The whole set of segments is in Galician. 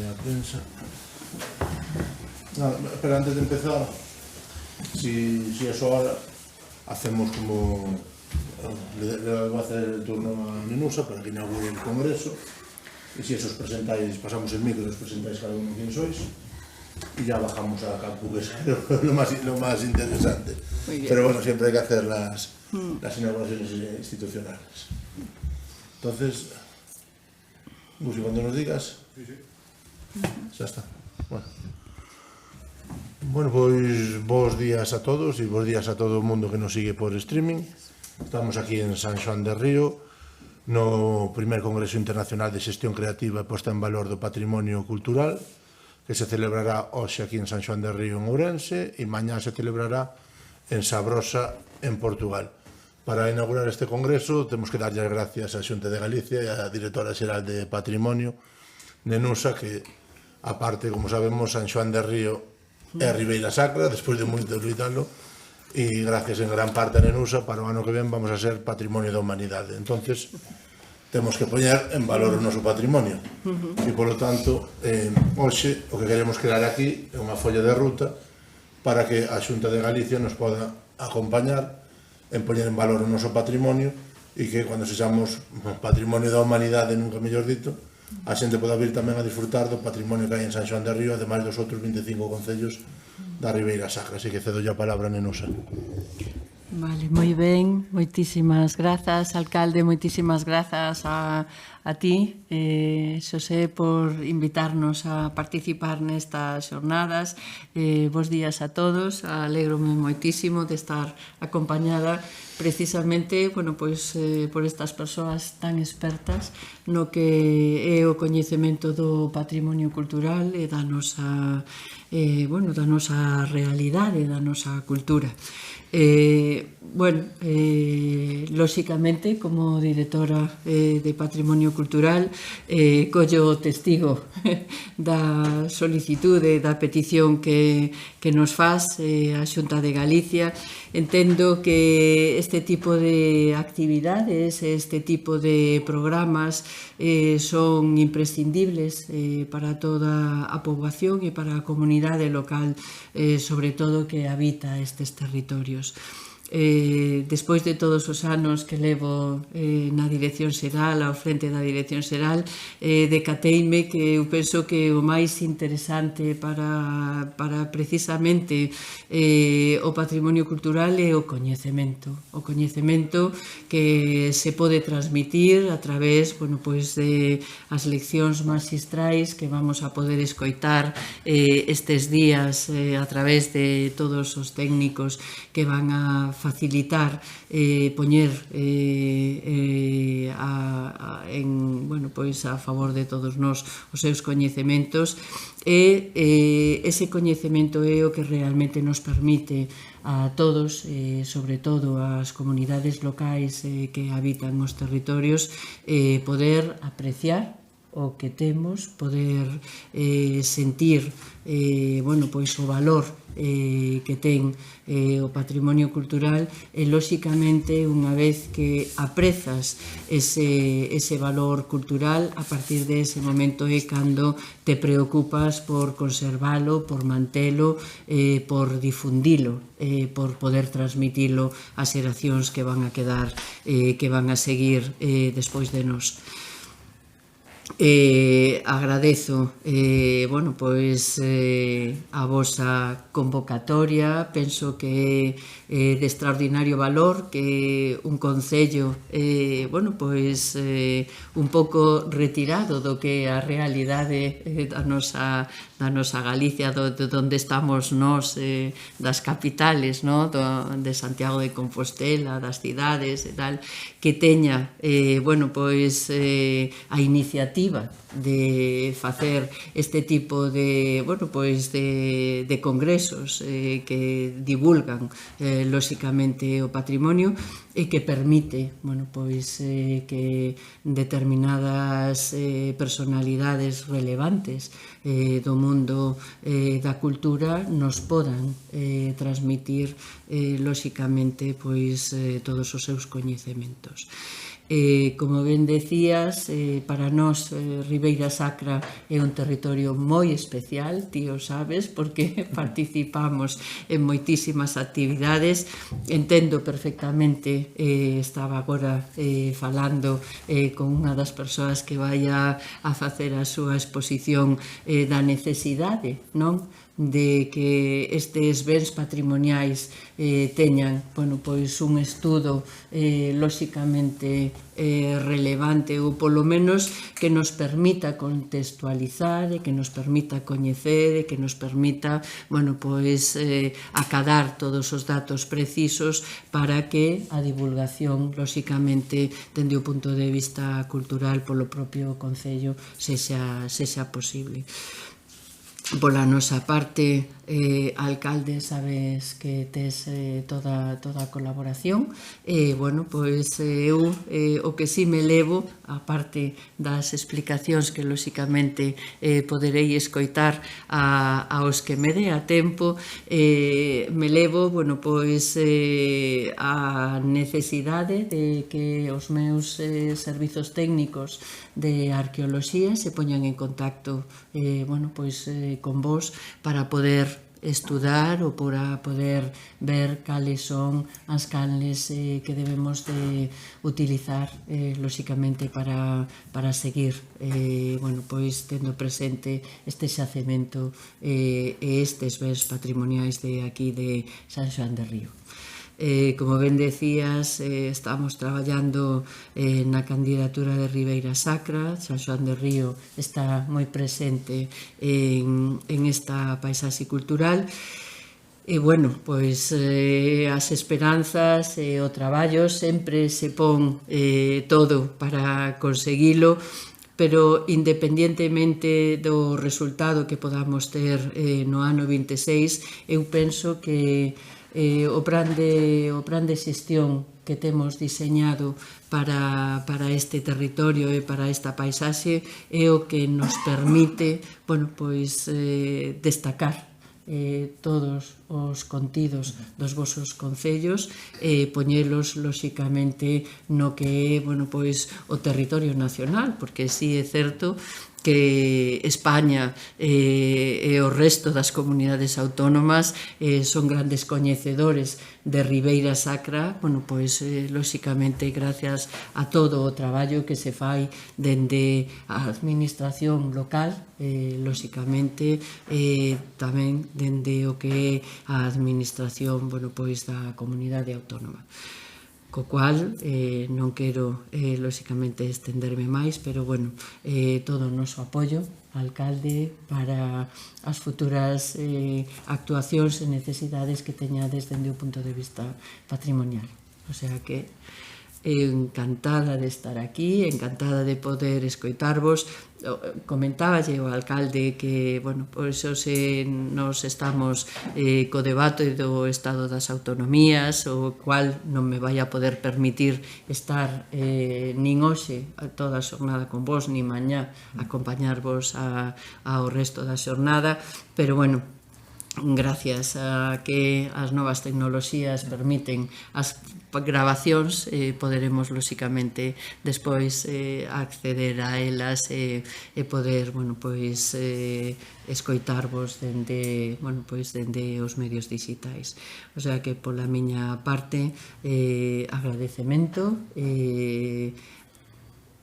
a prensa. Pero antes de empezar, si es hora, hacemos como... Le voy a hacer el turno a Nenusa para que inaugure el congreso. Y si eso os presentáis, pasamos el micro y os presentáis cada uno quién sois. Y ya bajamos a campo, que es lo más interesante. Pero bueno, siempre hay que hacer las inauguraciones institucionales. Entonces, Gusi, cuando nos digas, ya está. Bueno, pois bons días a todos e bons días a todo o mundo que nos sigue por streaming. Estamos aquí en San Xoán de Río, no primer Congreso Internacional de Xestión Creativa e Posta en Valor do Patrimonio Cultural, que se celebrará hoxe aquí en San Xoán de Río, en Ourense, e mañá se celebrará en Sabrosa, en Portugal. Para inaugurar este congreso temos que darlle as gracias á Xunta de Galicia e á Directora Xeral de Patrimonio, Nenusa, que, aparte, como sabemos, San Xoán de Río é a Ribeira Sacra, despois de moito loitalo, e gracias en gran parte a Nenusa, para o ano que ven vamos a ser Patrimonio da Humanidade. Entonces, temos que poñer en valor o noso patrimonio. E, polo tanto, hoxe, o que queremos crear aquí é unha folla de ruta para que a Xunta de Galicia nos poda acompañar en poñer en valor o noso patrimonio e que, cando sexamos Patrimonio da Humanidade, nunca mellor dito, a xente poda vir tamén a disfrutar do patrimonio que hai en San Xoán de Río, ademais dos outros 25 concellos da Ribeira Sacra. Así que cedo a palabra a Nenusa. Vale, moi ben, moitísimas grazas, alcalde, moitísimas grazas a ti, Xosé, por invitarnos a participar nestas xornadas. Bos días a todos, alegrome moitísimo de estar acompañada precisamente, bueno, pois, por estas persoas tan expertas no que é o coñecemento do patrimonio cultural e da nosa, da nosa realidade, da nosa cultura. Lóxicamente, como directora de Patrimonio Cultural, collo testigo da solicitude, da petición que nos faz a Xunta de Galicia. Entendo que este tipo de actividades, este tipo de programas son imprescindibles para toda a poboación e para a comunidade local, sobre todo que habita estes territorios. Despois de todos os anos que levo na Dirección Xeral, ao frente da Dirección Xeral, decateime que eu penso que o máis interesante para precisamente o patrimonio cultural é o coñecemento que se pode transmitir a través de as leccións maxistrais que vamos a poder escoitar estes días a través de todos os técnicos que van a facilitar poñer a favor de todos nós os seus coñecementos, e ese coñecemento é o que realmente nos permite a todos, sobre todo ás comunidades locais que habitan os territorios, poder apreciar o que temos, poder sentir o valor que ten o patrimonio cultural, e lóxicamente unha vez que aprezas ese valor cultural, a partir de ese momento é cando te preocupas por conservalo, por mantelo, por difundilo, por poder transmitilo ás xeracións que van a quedar, que van a seguir despois de nós. Agradezo a vosa convocatoria. Penso que é de extraordinario valor que un concello un pouco retirado do que é a realidade da nosa Galicia, de onde estamos nós, das capitales, de Santiago de Compostela, das cidades e tal, que teña a iniciativa de facer este tipo de congresos que divulgan lóxicamente o patrimonio e que permite que determinadas personalidades relevantes do mundo da cultura nos podan transmitir lóxicamente todos os seus coñecementos. Como ben decías, para nós Ribeira Sacra é un territorio moi especial, ti o sabes, porque participamos en moitísimas actividades. Entendo perfectamente, estaba agora falando con unha das persoas que vai a facer a súa exposición da necesidade, non?, de que estes bens patrimoniais teñan, bueno, pois un estudo lóxicamente relevante, ou polo menos que nos permita contextualizar e que nos permita coñecer e que nos permita, bueno, pois acadar todos os datos precisos para que a divulgación, lóxicamente, dende o punto de vista cultural polo propio Concello sexa posible. Pola nosa parte, alcalde, sabes que tes toda a colaboración. Bueno, pois eu o que si me levo, a parte das explicacións que lóxicamente poderei escoitar aos que me dé a tempo, me levo, bueno, pois a necesidade de que os meus servizos técnicos de arqueoloxía se poñan en contacto, bueno, pois con vos para poder estudar ou para poder ver cales son as canles que debemos de utilizar lóxicamente para seguir bueno, pois tendo presente este xacemento e estes bens patrimoniais de aquí de San Xoán de Río. Como ben decías, estamos traballando na candidatura de Ribeira Sacra. San Xoán de Río está moi presente en esta paisaxe cultural. E, bueno, pois as esperanzas e o traballo sempre se pon todo para conseguilo, pero independientemente do resultado que podamos ter no ano 26, eu penso que o plan de xestión que temos diseñado para este territorio e para esta paisaxe é o que nos permite, bueno, pois destacar todos os contidos dos vosos concellos e poñelos lóxicamente no que é, bueno, pois o territorio nacional, porque si é certo que España e o resto das comunidades autónomas son grandes coñecedores de Ribeira Sacra, bueno, pois, lóxicamente, gracias a todo o traballo que se fai dende a administración local, lóxicamente, tamén dende o que é a administración, bueno, pois, da comunidade autónoma. Co cual, non quero, lóxicamente, estenderme máis, pero, bueno, todo o noso apoio, alcalde, para as futuras actuacións e necesidades que teñades dende o punto de vista patrimonial. O sea que encantada de estar aquí, encantada de poder escoitarvos. Comentáballe o alcalde que, bueno, por iso se nos estamos co debate do estado das autonomías, o cual non me vai a poder permitir estar nin hoxe toda a xornada con vos, nin mañá acompañarvos ao resto da xornada, pero, bueno, gracias a que as novas tecnoloxías permiten as grabacións, poderemos, lóxicamente, despois acceder a elas e poder, bueno, pois, escoitarvos dende, bueno, pois, dende os medios digitais. O sea que, pola miña parte, agradecemento,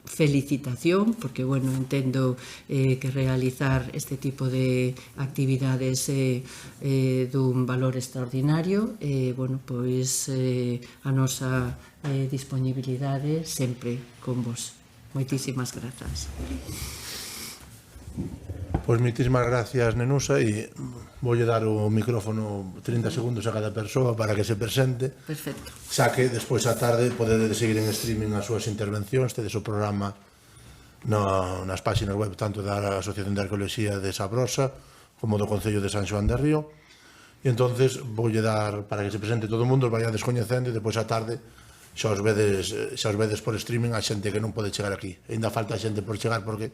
felicitación, porque, bueno, entendo que realizar este tipo de actividades é dun valor extraordinario e, bueno, pois a nosa disponibilidade sempre con vos. Moitísimas grazas. Pois moitísimas gracias, Nenusa, e voulle dar o micrófono 30 segundos a cada persoa para que se presente. Perfecto. Xa que despois a tarde podedes seguir en streaming as súas intervencións, tedes o programa nas páxinas web tanto da Asociación de Arqueoloxía de Sabrosa como do Concello de San Xoán de Río. E entonces voulle dar para que se presente todo o mundo, os vayades coñecendo, e depois a tarde xa os vedes por streaming a xente que non pode chegar aquí. Ainda falta xente por chegar porque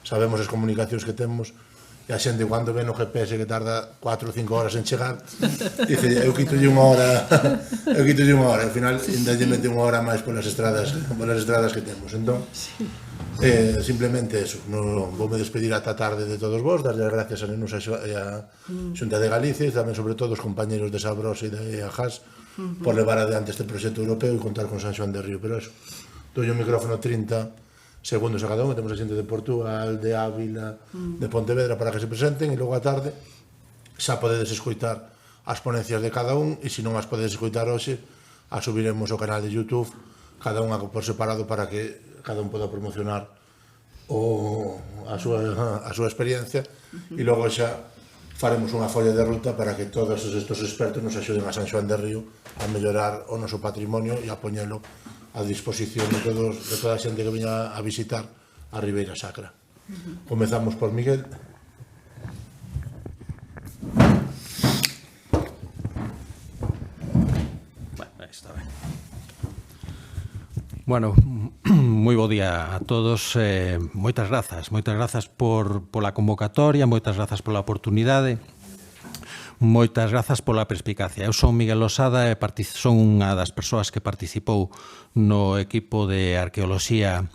sabemos as comunicacións que temos e a xente cando ve no GPS que tarda 4 ou 5 horas en chegar, dice, eu quitolle unha hora, ao final ainda lle mete unha hora máis polas estradas que temos. Entón, simplemente eso, voume despedir ata tarde de todos vos, darle as gracias a Nenusa e a Xunta de Galicia e tamén sobre todo os compañeros de Sabrosa e de AJAS por levar adiante este proxecto europeo e contar con San Xoán de Río. Pero eso, dou o micrófono 30 segundos a cada un, temos a xente de Portugal, de Ávila, de Pontevedra para que se presenten e logo a tarde xa podedes escoitar as ponencias de cada un e se non as podedes escoitar hoxe, as subiremos ao canal de YouTube cada unha por separado para que cada un poda promocionar a súa experiencia e logo xa faremos unha folla de ruta para que todos estes expertos nos axuden a San Xoán de Río a mellorar o noso patrimonio e a poñelo a disposición de toda a xente que veña a visitar a Ribeira Sacra. Comezamos por Miguel. Está ben. Bueno, moi bo día a todos. Moitas grazas pola convocatoria, moitas grazas pola oportunidade. Moitas grazas pola perspicacia. Eu son Miguel Losada e son unha das persoas que participou no equipo de Arqueoloxía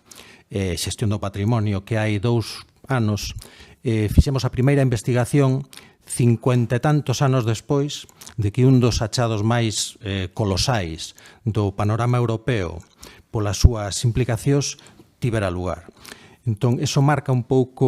e Xestión do Patrimonio que hai 2 anos fixemos a primeira investigación 50 e tantos anos despois de que un dos achados máis colosais do panorama europeo polas súas implicacións tivera lugar. Entón, eso marca un pouco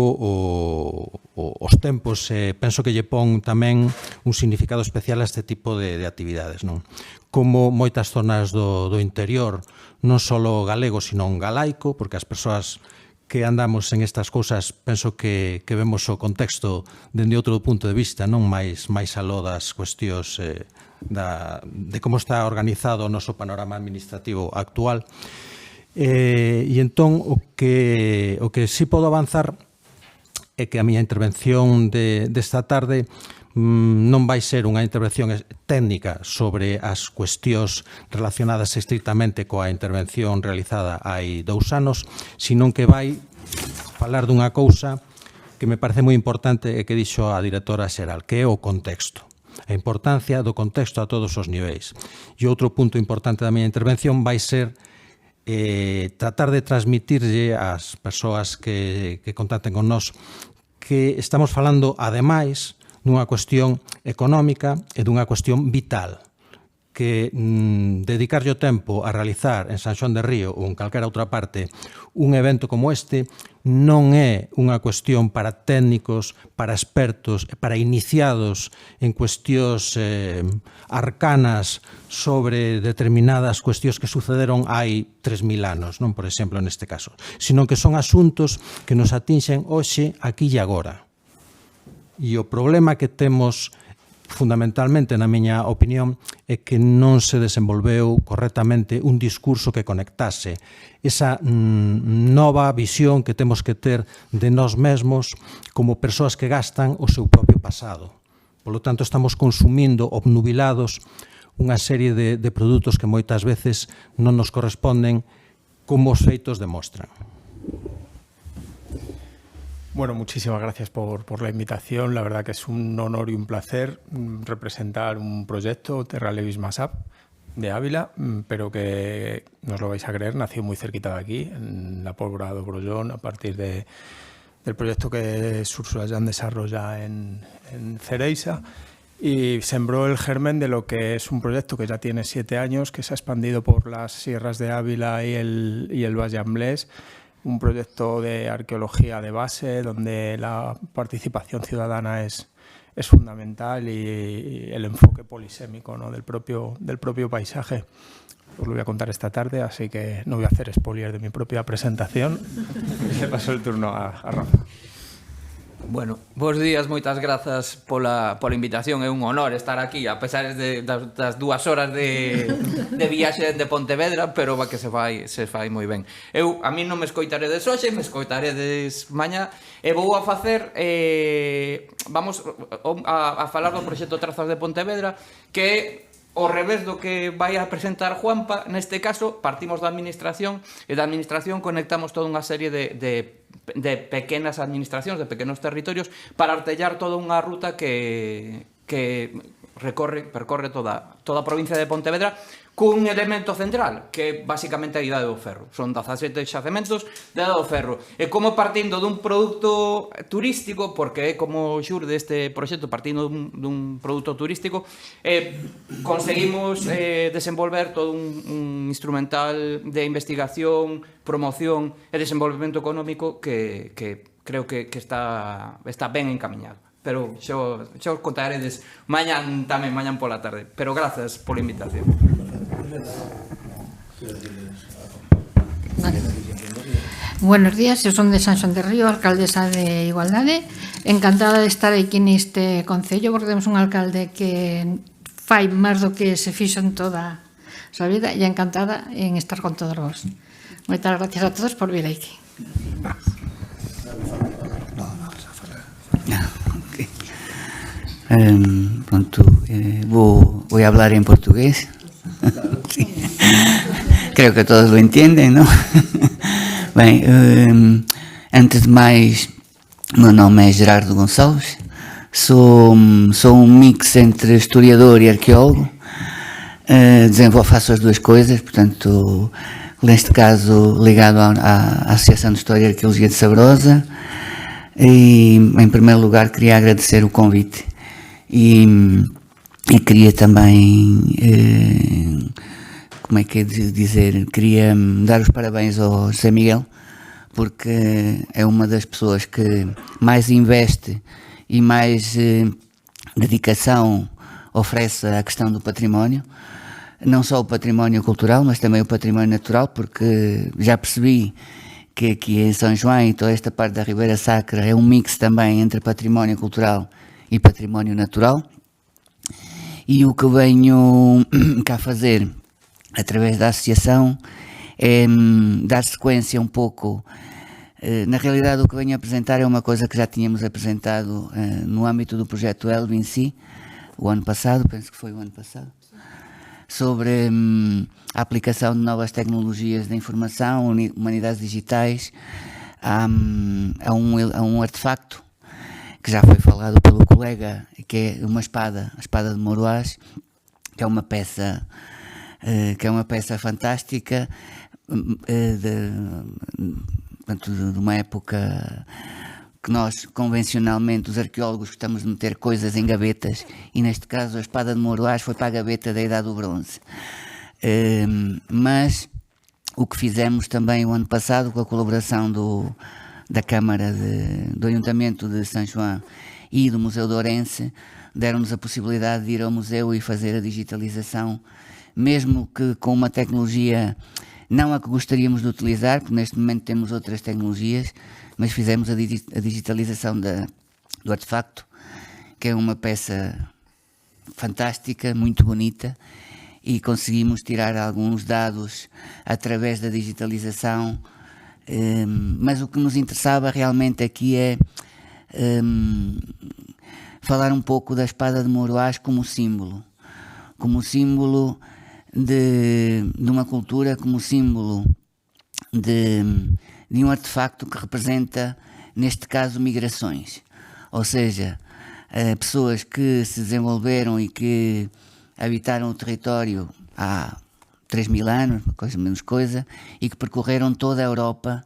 os tempos e penso que lle pon tamén un significado especial a este tipo de actividades, non? Como moitas zonas do interior, non só galego, sino galaico, porque as persoas que andamos en estas cousas penso que vemos o contexto dende outro punto de vista, non máis aló das cuestións de como está organizado o noso panorama administrativo actual. E entón o que si podo avanzar é que a miña intervención desta tarde non vai ser unha intervención técnica sobre as cuestións relacionadas estrictamente coa intervención realizada hai 2 anos, sino que vai falar dunha cousa que me parece moi importante e que dixo a directora xeral, que é o contexto. A importancia do contexto a todos os niveis. E outro punto importante da miña intervención vai ser tratar de transmitirlle ás persoas que contacten con nós que estamos falando, ademais, dunha cuestión económica e dunha cuestión vital, que dedicarlle o tempo a realizar en San Xoán de Río ou en calquera outra parte un evento como este non é unha cuestión para técnicos, para expertos, para iniciados en cuestións arcanas sobre determinadas cuestións que sucederon hai 3.000 anos, non por exemplo neste caso, sino que son asuntos que nos atinxen hoxe, aquí e agora. E o problema que temos fundamentalmente, na miña opinión, é que non se desenvolveu correctamente un discurso que conectase esa nova visión que temos que ter de nós mesmos como persoas que gastan o seu propio pasado. Por lo tanto, estamos consumindo obnubilados unha serie de produtos que moitas veces non nos corresponden como os feitos demostran. Bueno, muchísimas gracias por la invitación. La verdad que es un honor y un placer representar un proyecto, Terra Levis Masap, de Ávila, pero que, no os lo vais a creer, nació muy cerquita de aquí, en la Pólvora de Brollón, a partir del proyecto que Sursuayan desarrolla en Cereixa, y sembró el germen de lo que es un proyecto que ya tiene 7 años, que se ha expandido por las sierras de Ávila y el Valle Amblés, un proyecto de arqueología de base donde la participación ciudadana es fundamental y el enfoque polisémico, ¿no?, del propio paisaje. Os lo voy a contar esta tarde, así que no voy a hacer spoiler de mi propia presentación. Le paso el turno a Rafa. Bueno, bons días, moitas grazas pola invitación, é un honor estar aquí a pesar das 2 horas de viaxe de Pontevedra, pero que se fai moi ben. A mí non me escoitaredes hoxe, me escoitaredes mañá e vou a facer vamos a falar do proxecto Trazas de Pontevedra, que ao revés do que vai a presentar Juanpa, neste caso partimos da administración e da administración conectamos toda unha serie de pequenas administracións, de pequenos territorios para artellar toda unha ruta que percorre toda a provincia de Pontevedra cun elemento central, que é basicamente a Idade do Ferro. Son 17 xacementos de Idade do Ferro. E como partindo dun produto turístico, porque é como xurde este proxecto, partindo dun produto turístico, conseguimos desenvolver todo un instrumental de investigación, promoción e desenvolvemento económico que creo que está ben encaminhado. Pero xo contaredes mañan pola tarde. Pero grazas pola invitación. Buenos días, eu son de San Xoán de Río, alcaldesa de Igualdade. Encantada de estar aquí neste concello, porque temos un alcalde que fai máis do que se fixo en toda a súa vida, e encantada en estar con todos vos. Moitas gracias a todos por vir aquí. Pronto, voy a hablar en portugués. Sí. Creo que todos lo entienden, ¿no? Bem, antes de mais, meu nome é Gerardo Gonçalves, sou um mix entre historiador e arqueólogo, faço as duas coisas, portanto, neste caso ligado à Associação de História e Arqueologia de Sabrosa, e em primeiro lugar queria agradecer o convite. E queria também, como é que é de dizer, queria dar os parabéns ao José Miguel, porque é uma das pessoas que mais investe e mais dedicação oferece à questão do património, não só o património cultural, mas também o património natural, porque já percebi que aqui em São João e toda esta parte da Ribeira Sacra é um mix também entre património cultural e património natural, e o que venho cá fazer através da associação é dar sequência um pouco. Na realidade, o que venho apresentar é uma coisa que já tínhamos apresentado no âmbito do projeto ELB em si, o ano passado, penso que foi o ano passado, sobre a aplicação de novas tecnologias de informação, humanidades digitais, a um artefacto que já foi falado pelo colega, que é uma espada, a espada de Moroás, que é uma peça fantástica, de uma época que nós, convencionalmente, os arqueólogos gostamos de meter coisas em gavetas, e neste caso a espada de Moroás foi para a gaveta da Idade do Bronze. Mas o que fizemos também o ano passado, com a colaboração da Câmara do Ayuntamento de São João e do Museu de Ourense, deram-nos a possibilidade de ir ao museu e fazer a digitalização, mesmo que com uma tecnologia não a que gostaríamos de utilizar, porque neste momento temos outras tecnologias, mas fizemos a digitalização do artefacto, que é uma peça fantástica, muito bonita, e conseguimos tirar alguns dados através da digitalização. Mas o que nos interessava realmente aqui é falar um pouco da espada de Moroás como símbolo de uma cultura, como símbolo de um artefacto que representa, neste caso, migrações, ou seja, pessoas que se desenvolveram e que habitaram o território há 3.000 anos, coisa menos coisa, e que percorreram toda a Europa,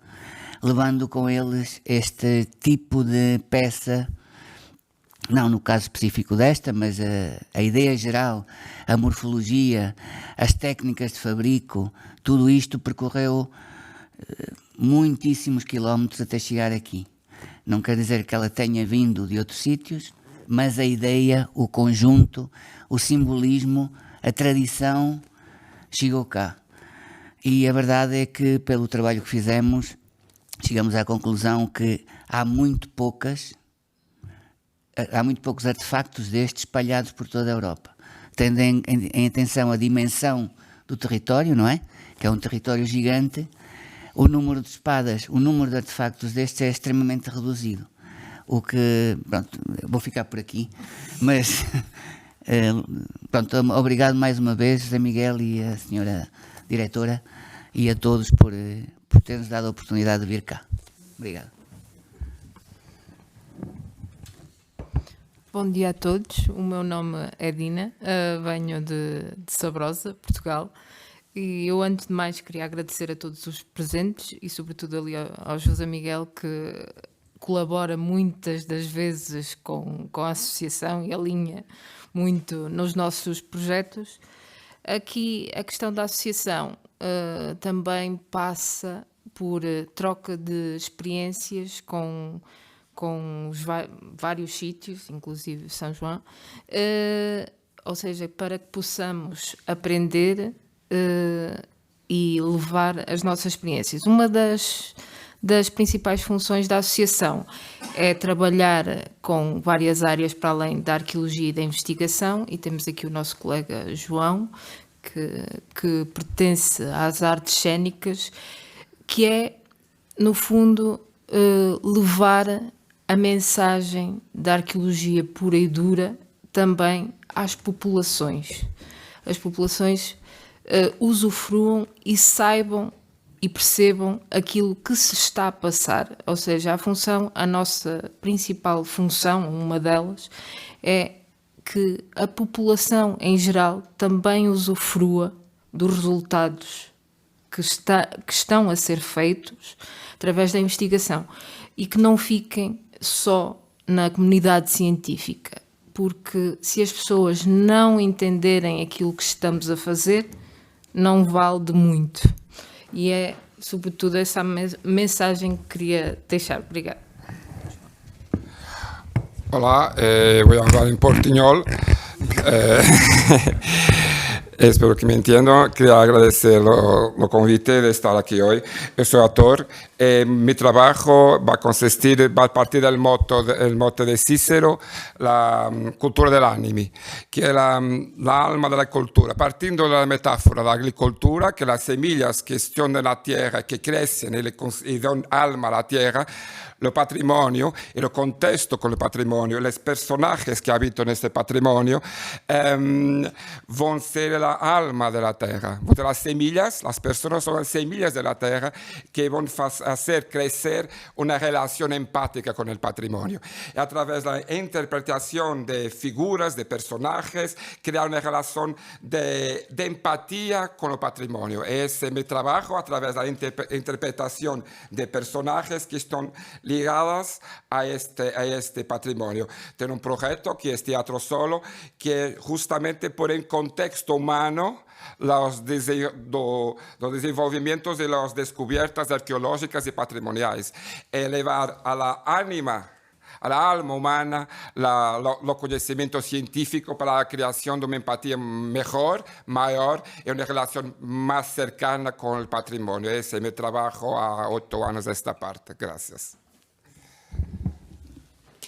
levando com eles este tipo de peça, não no caso específico desta, mas a ideia geral, a morfologia, as técnicas de fabrico, tudo isto percorreu muitíssimos quilómetros até chegar aqui. Não quer dizer que ela tenha vindo de outros sítios, mas a ideia, o conjunto, o simbolismo, a tradição chegou cá. E a verdade é que, pelo trabalho que fizemos, chegamos à conclusão que há muito poucos artefactos destes espalhados por toda a Europa. Tendo em atenção a dimensão do território, não é? Que é um território gigante, o número de espadas, o número de artefactos destes é extremamente reduzido. O que, pronto, vou ficar por aqui, mas Pronto, obrigado mais uma vez, José Miguel e a senhora diretora, e a todos por ter-nos dado a oportunidade de vir cá. Obrigado. Bom dia a todos, o meu nome é Dina, venho de Sabrosa, Portugal, e eu antes de mais queria agradecer a todos os presentes e sobretudo ali ao José Miguel, que colabora muitas das vezes com a associação e alinha muito nos nossos projetos. Aqui a questão da associação também passa por troca de experiências com os vários sítios, inclusive São João, ou seja, para que possamos aprender e levar as nossas experiências. Uma das principais funções da associação é trabalhar com várias áreas para além da arqueologia e da investigação, e temos aqui o nosso colega João, que pertence às artes cênicas, que é, no fundo, levar a mensagem da arqueologia pura e dura também às populações. As populações usufruam e saibam e percebam aquilo que se está a passar. Ou seja, a nossa principal função, uma delas, é que a população em geral também usufrua dos resultados que estão a ser feitos através da investigação e que não fiquem só na comunidade científica, porque se as pessoas não entenderem aquilo que estamos a fazer, não vale de muito. E é, sobretudo, essa mensagem que queria deixar. Obrigada. Hola, voy a hablar en portuñol. Espero que me entiendan. Quería agradecer lo convite de estar aquí hoy. Yo soy actor. Mi trabajo va a partir del moto de Cícero, la cultura dell'anima, que es la alma de la cultura. Partiendo de la metáfora de la agricultura, que las semillas que están en la tierra, que crecen y dan alma a la tierra, lo patrimonio y el contexto con el patrimonio, los personajes que habitan este patrimonio van a ser la alma de la tierra. Las semillas, las personas son las semillas de la tierra que van a hacer crecer una relación empática con el patrimonio. Y a través de la interpretación de figuras, de personajes, crear una relación de empatía con el patrimonio. Es mi trabajo a través de la interpretación de personajes que están ligadas a este patrimonio. Tengo un proyecto que es Teatro Solo, que justamente pone en contexto humano los desenvolvimientos y las descubiertas arqueológicas y patrimoniales. Elevar a la alma humana lo conocimiento científico para la creación de una empatía mejor, mayor y una relación más cercana con el patrimonio. Ese es mi trabajo a 8 años de esta parte. Gracias.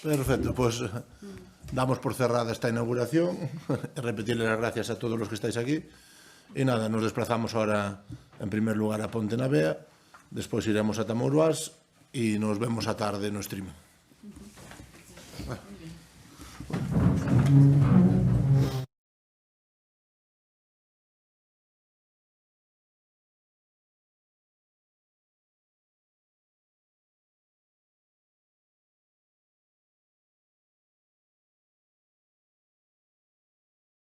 Perfecto, pues damos por cerrada esta inauguración. Repetirle las gracias a todos los que estáis aquí. Y nada, nos desplazamos ahora en primer lugar a Ponte Navea, después iremos a Tamauruás y nos vemos a tarde en el streaming.